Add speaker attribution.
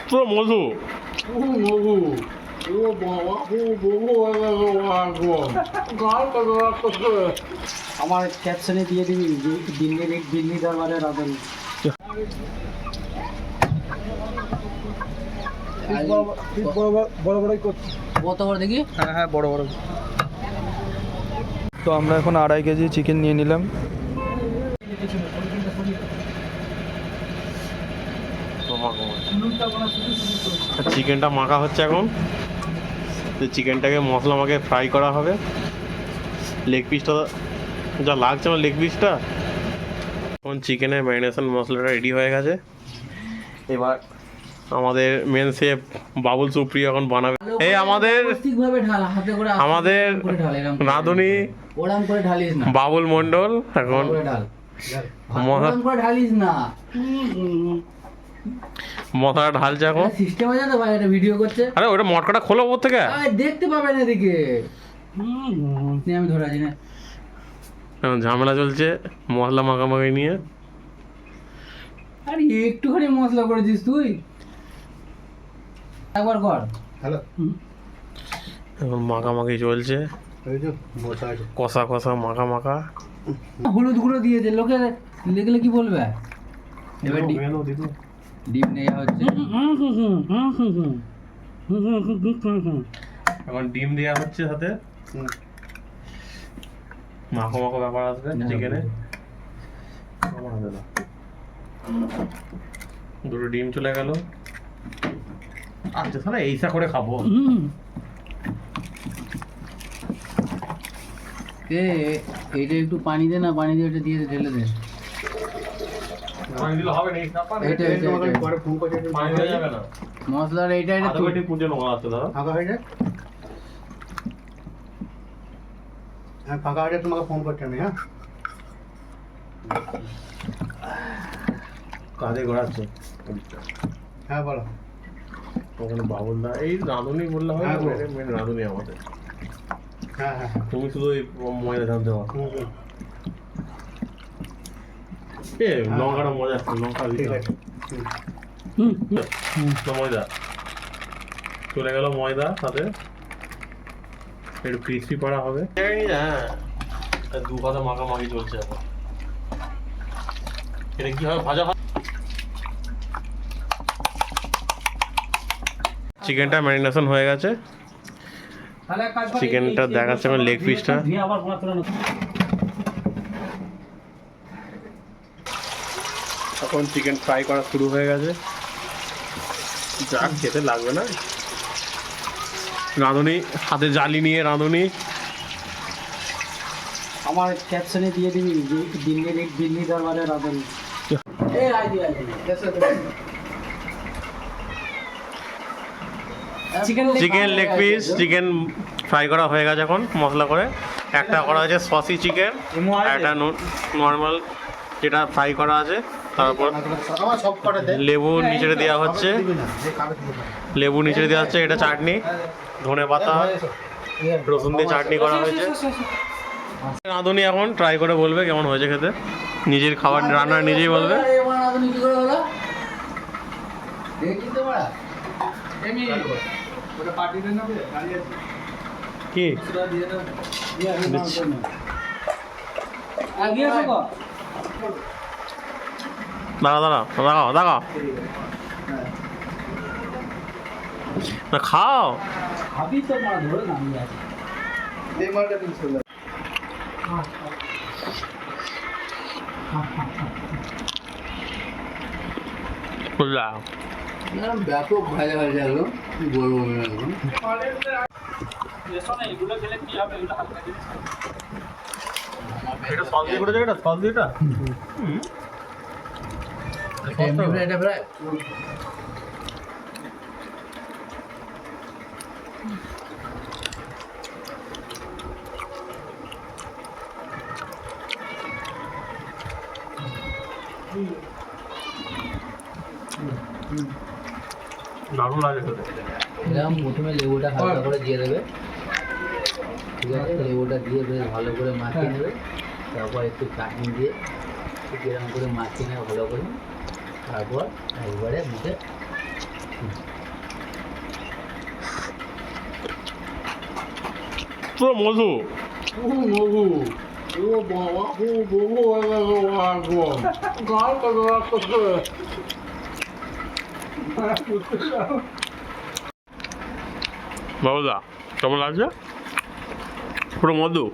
Speaker 1: পুরো মধু।
Speaker 2: আমার ক্যাপশনে দিয়ে দিবি দিল্লি দরবারের রাধুনি। বড় বড়ই করছি। কত বড় দেখি?
Speaker 3: হ্যাঁ হ্যাঁ, বড় বড়। তো আমরা এখন 2.5 কেজি চিকেন নিয়ে নিলাম।
Speaker 1: চিকেনটা মাখা হচ্ছে এখন। চিকেনটাকে মশলা মাখিয়ে ফ্রাই করা হবে। লেগ পিসটা যা লাগছে আমার, লেগ পিসটা এখন চিকেনের ম্যারিনেশন মশলাটা রেডি হয়ে গেছে। এবার আমাদের মেন শেফ বাবুল সুপ্রিয় এখন বানাবে। এই আমাদের রাঁধুনি বাবুল মন্ডল এখন মশলা ঢালছে এখন।
Speaker 2: সিস্টেম আছে তো ভাই, এটা ভিডিও করছে।
Speaker 1: আরে ওটা মটকাটা খোলো ওর থেকে,
Speaker 2: দেখতে পাবেন এদিকে। আমি ধরে আছি না,
Speaker 1: এখন ঝামেলা চলছে মশলা মাখামাখি নিয়ে।
Speaker 2: আরে একটুখানি মশলা করেছিস তুই, একবার কর। হ্যালো,
Speaker 1: এখন মাখামাখি চলছে, কষা কষা মাখা মাখা।
Speaker 2: হলুদ গুঁড়ো দিয়েছে, লোকে দেখলে কি বলবে? এবার ডিম নেওয়া হচ্ছে।
Speaker 1: এখন ডিম দেওয়া হচ্ছে সাথে, মাখো মাখো ব্যাপার আসবে চিকেনে। দুটো ডিম চলে গেল। আচ্ছা তাহলে এইসা করে খাবো।
Speaker 2: এইটা একটু পানি দে না, পানি দিয়ে ওটা দিয়ে ঢেলে দে। মশলার এইটা
Speaker 4: ফাঁকা হয়ে যায়, ফাঁকা হয়ে যায় তোমাকে ফোন করতে আমি। হ্যাঁ,
Speaker 1: কাজে ঘোরাচ্ছে।
Speaker 4: হ্যাঁ বলো।
Speaker 1: ওখানে বাবুলদা এই রাঁধুনি বললে হয়, মেন রাঁধুনি আমাদের।
Speaker 4: হ্যাঁ হ্যাঁ,
Speaker 1: তুমি শুধু ওই ময়দা জানতে পারো। এ লঙ্কাটা মজা আছে, লঙ্কা দিতে হবে। ময়দা চলে গেল, ময়দা সাথে একটু ক্রিসপি করা হবে। হ্যাঁ, দু কথা মাখামাখি চলছে এখন। এটা কি হবে, ভাজা? চিকেনটা ম্যারিনেশন হয়ে গেছে। চিকেনটা দেখাচ্ছে আমার লেগ পিসটা। এখন চিকেন ফ্রাই করা শুরু হয়ে গেছে। যা খেতে লাগবে না, রাঁধুনি হাতে জালি নিয়ে রাঁধুনি।
Speaker 2: আমার ক্যাপশনে দিয়ে দিবি দিল্লি দরবারের রাধুনি।
Speaker 1: Chicken leg piece, chicken fry করা হয়ে গেছে এখন মশলা করে। একটা করা হয়েছে সসি চিকেন, একটা নর্মাল যেটা ফ্রাই করা আছে। তারপর লেবু নিচে দেওয়া হচ্ছে, লেবু নিচে দেওয়া হচ্ছে। এটা চাটনি, ধনে পাতা রসুন দিয়ে চাটনি করা হয়েছে। রাঁধুনি এখন ট্রাই করে বলবে কেমন হয়েছে খেতে। নিজের খাবার রান্না নিজেই বলবে। কি দাঁড়া দাঁড়াও দাঁড়াও, না খাও। বুঝলাম,
Speaker 2: ব্যাপক ভাজা ভাজা হলো, কি বলবো এখন।
Speaker 1: এটা সস দিয়ে করেছে, এটা সস দিয়ে,
Speaker 2: এটা প্রায়
Speaker 1: দারুণ লাগে খেতে।
Speaker 2: এরকম প্রথমে লেবুটা হালকা করে দিয়ে দেবে, ঠিক আছে? লেবুটা দিয়ে বেশ ভালো করে মাখিয়ে নেবে। তারপর একটু চাটনি দিয়ে এরকম করে মাখিয়ে নেবে ভালো করে। তারপর একবারে মুখে
Speaker 1: পুরো মধু। বাবুদা কেমন লাগছে? পুরো মধু।